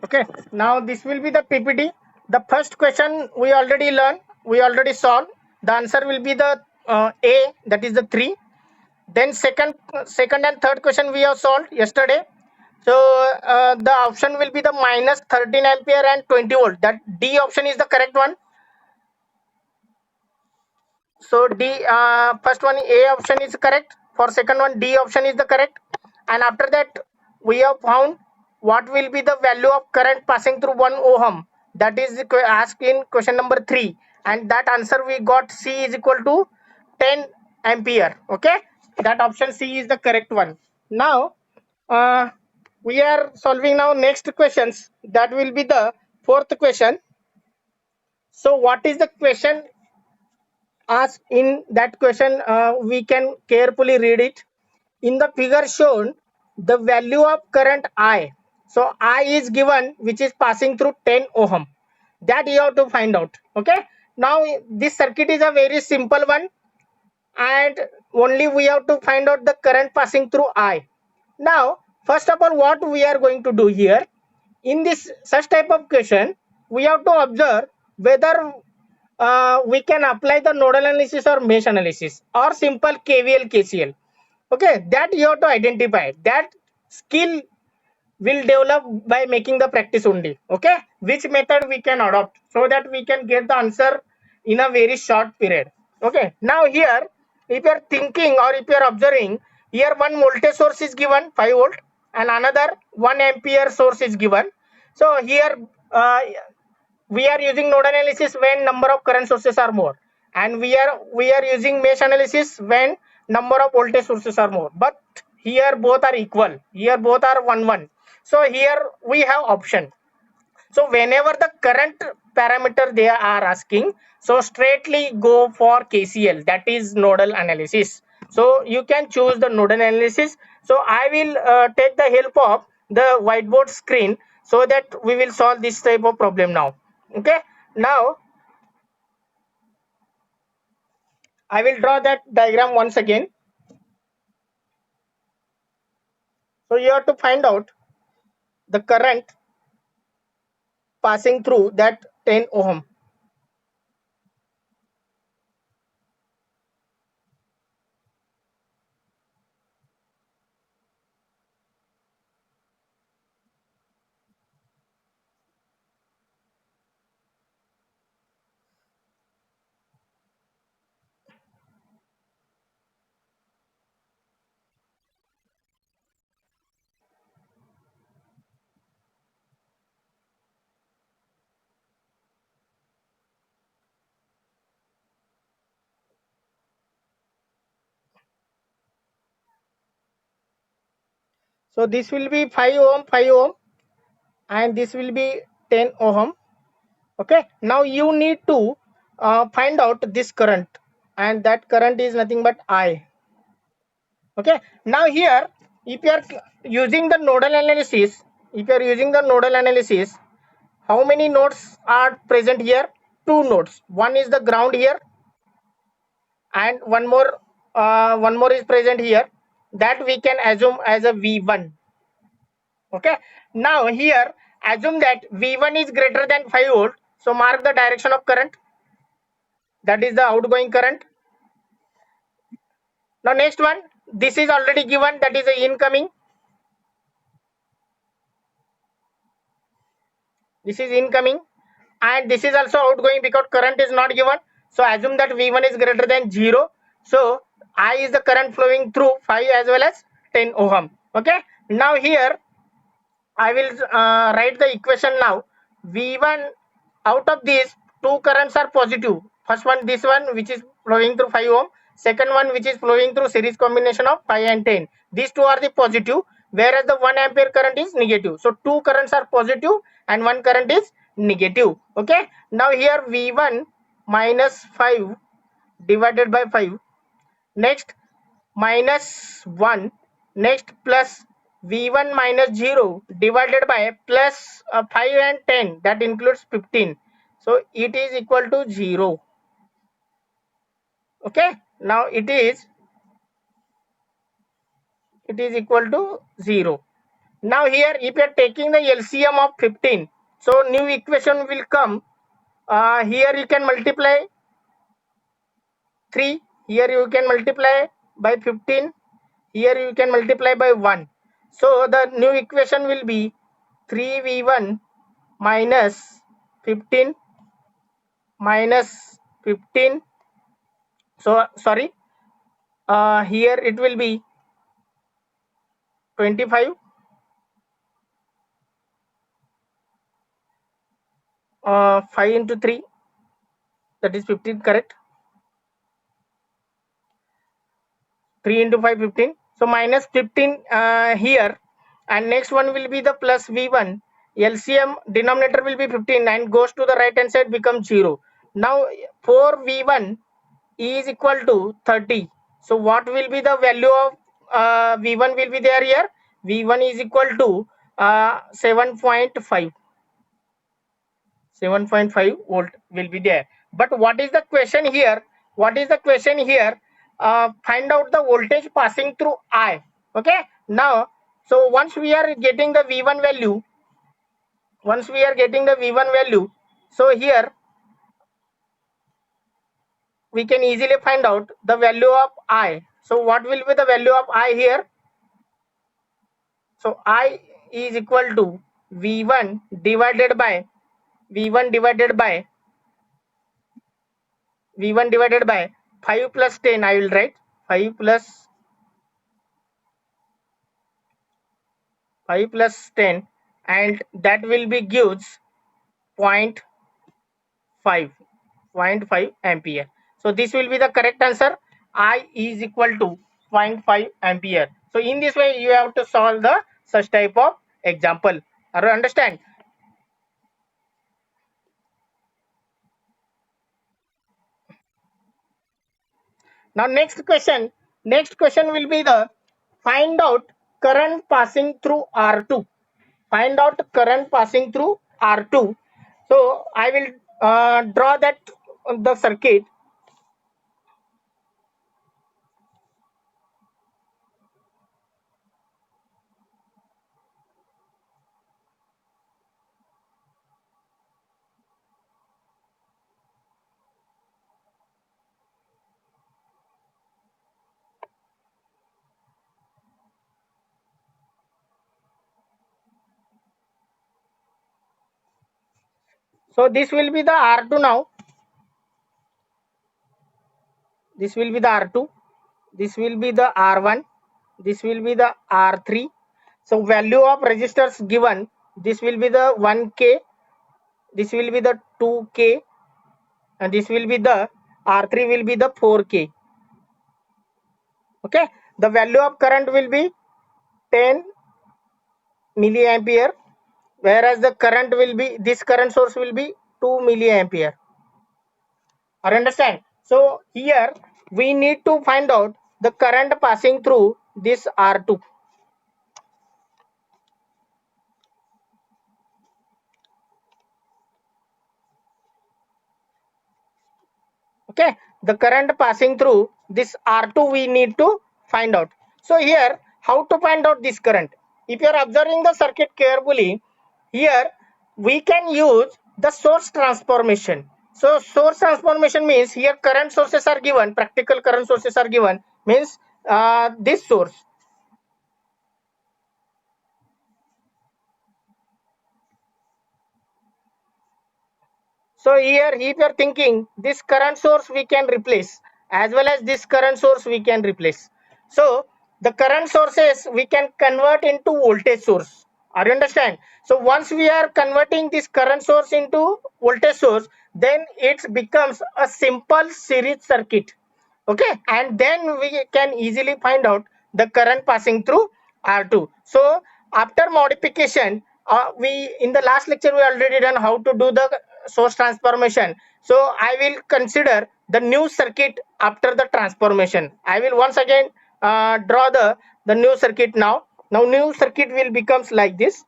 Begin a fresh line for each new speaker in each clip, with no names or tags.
Okay, now this will be the PPT. The first question we already learned, we already solved. The answer will be the A, that is the 3. Then second and third question we have solved yesterday. So the option will be the minus 13 ampere and 20 volt. That D option is the correct one. So D, first one A option is correct. For second one, D option is the correct. And after that, we have found what will be the value of current passing through 1 ohm. That is asked in question number 3. And that answer we got C is equal to 10 ampere. Okay, that option C is the correct one. Now, we are solving now next questions. That will be the fourth question. So, what is the question asked in that question? We can carefully read it. In the figure shown, the value of current I. So I is given, which is passing through 10 ohm. That you have to find out. Okay. Now this circuit is a very simple one, and only we have to find out the current passing through I. Now, first of all, what we are going to do here in this such type of question, we have to observe whether we can apply the nodal analysis or mesh analysis or simple KVL KCL. Okay, that you have to identify. That skill will develop by making the practice only. Okay, which method we can adopt so that we can get the answer in a very short period. Okay, now here if you are thinking or if you are observing, here one voltage source is given 5 volt and another 1 ampere source is given. So here we are using node analysis when number of current sources are more, and we are using mesh analysis when number of voltage sources are more. But here both are equal, here both are 1 1. So here we have option. So whenever the current parameter they are asking, so straightly go for KCL, that is nodal analysis. So you can choose the nodal analysis. So I will take the help of the whiteboard screen so that we will solve this type of problem now. Okay, now I will draw that diagram once again. So you have to find out the current passing through that 10 ohm. So this will be 5 ohm, 5 ohm, and this will be 10 ohm. Okay, now you need to find out this current, and that current is nothing but I. Okay, now here if you are using the nodal analysis, if you are using the nodal analysis, how many nodes are present here? Two nodes. One is the ground here, and one more is present here, that we can assume as a V1. Okay, now here assume that V1 is greater than 5 volt. So mark the direction of current, that is the outgoing current. Now next one, this is already given, that is the incoming. This is incoming, and this is also outgoing because current is not given. So assume that V1 is greater than 0. So I is the current flowing through 5 as well as 10 ohm. Okay, now here I will write the equation now. V1, out of these two currents are positive. First one, this one which is flowing through 5 ohm. Second one which is flowing through series combination of 5 and 10. These two are the positive, whereas the 1 ampere current is negative. So two currents are positive and one current is negative. Okay. Now here V1 minus 5 divided by 5. Next minus 1, next plus V1 minus 0 divided by plus 5 and 10, that includes 15. So it is equal to 0. Okay, now it is equal to 0. Now here, if you are taking the LCM of 15, so new equation will come. Here you can multiply 3. Here you can multiply by 15. Here you can multiply by 1. So the new equation will be 3v1 minus 15 minus 15. So sorry, here it will be 25, 5 into 3, that is 15, correct? 3 into 5, 15. So minus 15 here, and next one will be the plus v1. LCM denominator will be 15 and goes to the right hand side, becomes 0. Now 4v1 is equal to 30. So what will be the value of v1 will be there here? v1 is equal to 7.5. 7.5 volt will be there. But what is the question here? What is the question here? Find out the voltage passing through I. Okay. Now, so once we are getting the V1 value, so here we can easily find out the value of I. So what will be the value of I here? So I is equal to V1 divided by V1 divided by V1 divided by 5 plus 10. I will write 5 plus 10, and that will be gives zero point 0.5 ampere. So this will be the correct answer. I is equal to 0.5 ampere. So in this way you have to solve the such type of example. Are you understand? Now next question will be the find out current passing through R2. Find out current passing through R2. So I will draw that the circuit. So this will be the R2 now. This will be the R2. This will be the R1. This will be the R3. So value of resistors given. This will be the 1K. This will be the 2K. And this will be the R3 will be the 4K. Okay. The value of current will be 10 milliampere. Whereas the current will be, this current source will be 2 milliampere. Or understand? So here we need to find out the current passing through this R2. Okay, the current passing through this R2 we need to find out. So here, how to find out this current? If you are observing the circuit carefully, here we can use the source transformation. So source transformation means here current sources are given, practical current sources are given, means this source. So here if you are thinking this current source we can replace, as well as this current source we can replace. So the current sources we can convert into voltage source. Are you understand? So once we are converting this current source into voltage source, then it becomes a simple series circuit. Okay, and then we can easily find out the current passing through R2. So after modification, we in the last lecture we already done how to do the source transformation. So I will consider the new circuit after the transformation. I will once again draw the new circuit now. Now new circuit will becomes like this.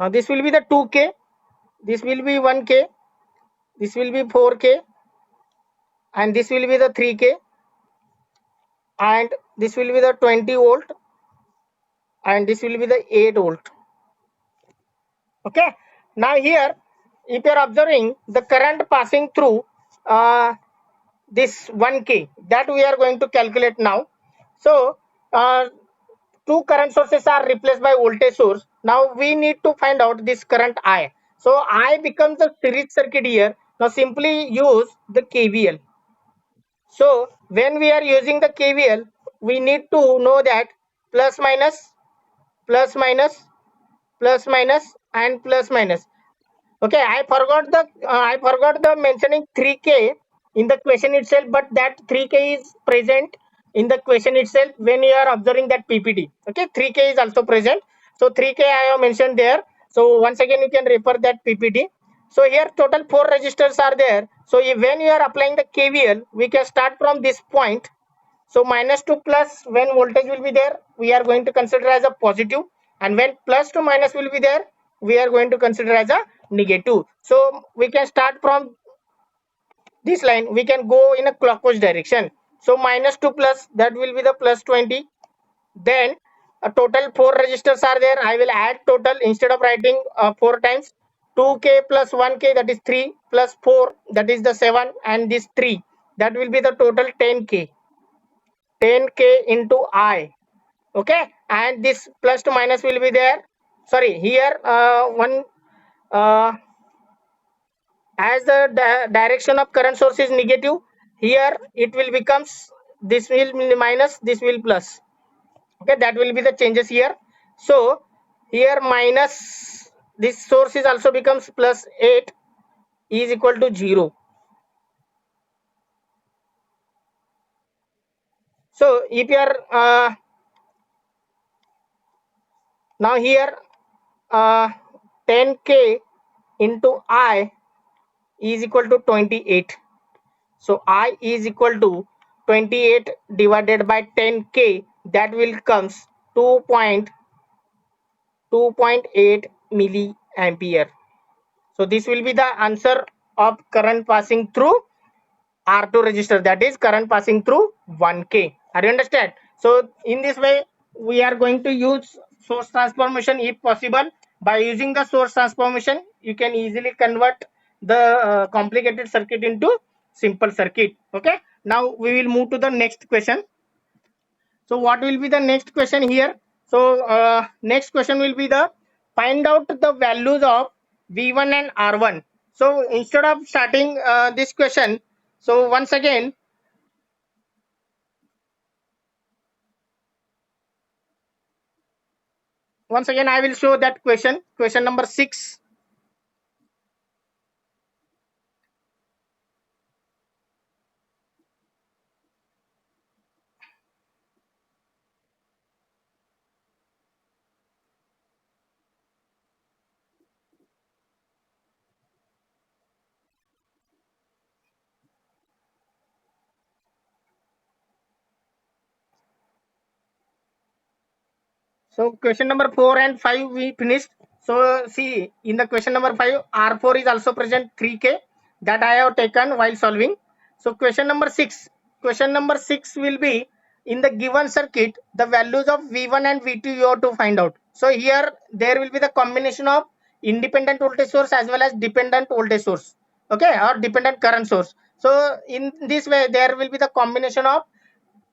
Now this will be the 2K, this will be 1K, this will be 4K, and this will be the 3K, and this will be the 20 volt, and this will be the 8 volt. Okay, now here if you are observing the current passing through this 1K, that we are going to calculate now. So two current sources are replaced by voltage source. Now we need to find out this current I. So I becomes a series circuit here. Now simply use the KVL. So when we are using the KVL, we need to know that plus minus, plus minus, plus minus, and plus minus. Okay, I forgot the mentioning 3K in the question itself, but that 3K is present in the question itself when you are observing that PPT. Okay, 3K is also present. So 3K I have mentioned there. So once again you can refer that PPT. So here total 4 registers are there. So when you are applying the KVL, we can start from this point. So minus to plus, when voltage will be there, we are going to consider as a positive, and when plus to minus will be there, we are going to consider as a negative. So we can start from this line, we can go in a clockwise direction. So minus to plus, that will be the plus 20. Then a total 4 registers are there. I will add total instead of writing 4 times. 2K plus 1K, that is 3, plus 4, that is the 7, and this 3, that will be the total 10K. 10K into I. Okay, and this plus to minus will be there. Sorry, here one as the direction of current source is negative, here it will becomes, this will minus, this will plus. Okay, that will be the changes here. So here minus, this source is also becomes plus 8 is equal to 0. So if you are now here 10K into I is equal to 28. So I is equal to 28 divided by 10K, that will comes 2.8 milliampere. So this will be the answer of current passing through R2 register, that is current passing through 1K. Are you understand? So in this way we are going to use source transformation if possible. By using the source transformation, you can easily convert the complicated circuit into simple circuit. Okay, now we will move to the next question. So what will be the next question here? So next question will be the find out the values of V1 and R1. So instead of starting this question, so once again I will show that question number 6. So question number 4 and 5 we finished. So see, in the question number 5, R4 is also present 3K, that I have taken while solving. So question number 6. Question number 6 will be, in the given circuit, the values of V1 and V2 you have to find out. So here there will be the combination of independent voltage source as well as dependent voltage source. Okay, or dependent current source. So in this way there will be the combination of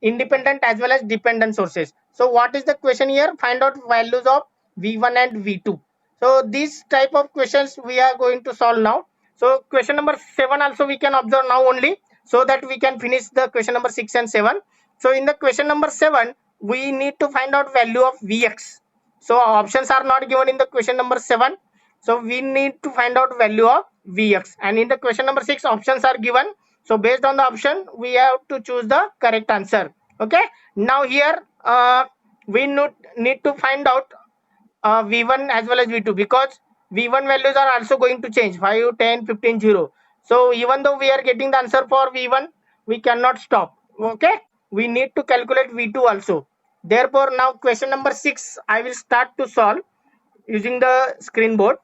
independent as well as dependent sources. So what is the question here? Find out values of V1 and V2. So these type of questions we are going to solve now. So question number 7 also we can observe now only, so that we can finish the question number 6 and 7. So in the question number 7, we need to find out value of Vx. So options are not given in the question number 7. So we need to find out value of Vx, and in the question number 6 options are given. So based on the option we have to choose the correct answer. Okay, now here we need to find out V1 as well as V2, because V1 values are also going to change 5, 10, 15, 0. So even though we are getting the answer for V1, we cannot stop. Okay, we need to calculate V2 also. Therefore now question number 6 I will start to solve. using the screen board.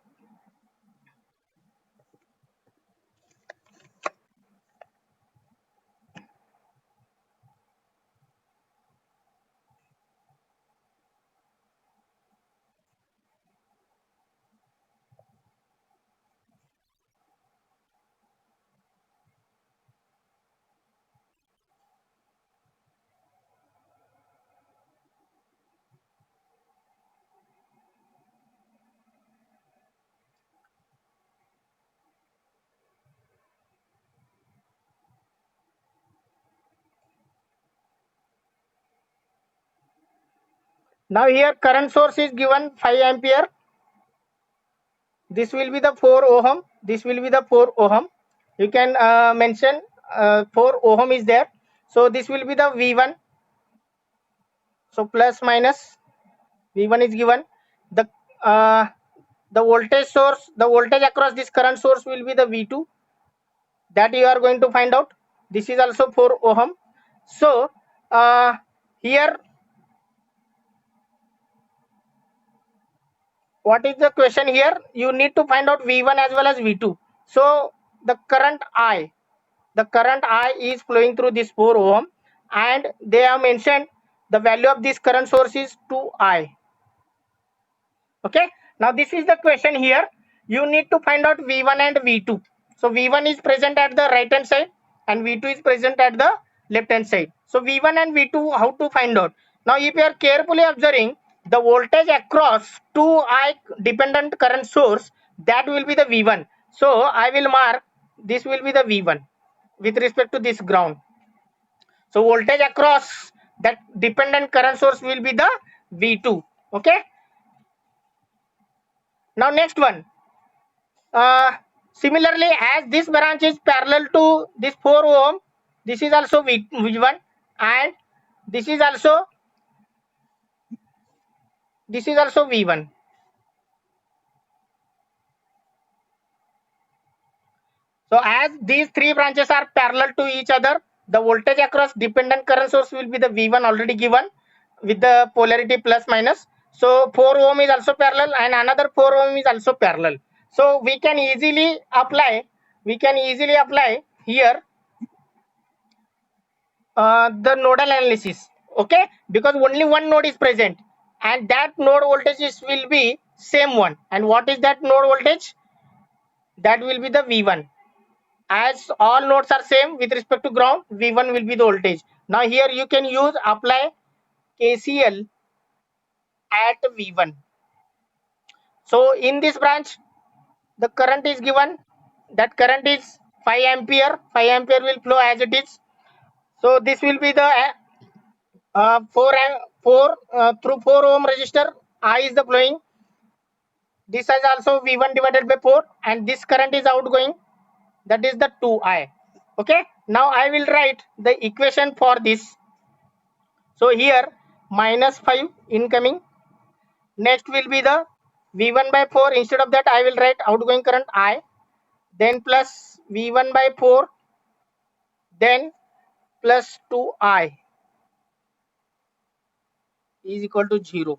Now here current source is given 5 ampere. This will be the 4 ohm. This will be the 4 ohm. You can mention 4 ohm is there. So this will be the V1. So plus minus V1 is given. The uh, the voltage source, the voltage across this current source will be the V2. That you are going to find out. This is also 4 ohm. So here what is the question here? You need to find out V1 as well as V2. So the current I is flowing through this 4 ohm, and they have mentioned the value of this current source is 2I. Okay, now this is the question here. You need to find out V1 and V2. So V1 is present at the right hand side and V2 is present at the left hand side. So V1 and V2, how to find out? Now if you are carefully observing the voltage across 2I dependent current source, that will be the V1. So I will mark this will be the V1 with respect to this ground. So voltage across that dependent current source will be the V2. Okay. Now next one. Similarly, as this branch is parallel to this 4 ohm, this is also V1, and this is also V1. So as these three branches are parallel to each other, the voltage across dependent current source will be the V1 already given with the polarity plus minus. So 4 ohm is also parallel and another 4 ohm is also parallel. So we can easily apply here the nodal analysis. Okay, because only one node is present and that node voltage will be same one. And what is that node voltage? That will be the V1. As all nodes are same with respect to ground, V1 will be the voltage. Now here you can apply KCL at V1. So in this branch the current is given, that current is 5 ampere. 5 ampere will flow as it is. So this will be the 4 through 4 ohm resistor. I is the flowing. This is also V1 divided by 4, and this current is outgoing. That is the 2I. Okay. Now I will write the equation for this. So here minus 5 incoming. Next will be the V1 by 4. Instead of that I will write outgoing current I. Then plus V1 by 4. Then plus 2I is equal to 0.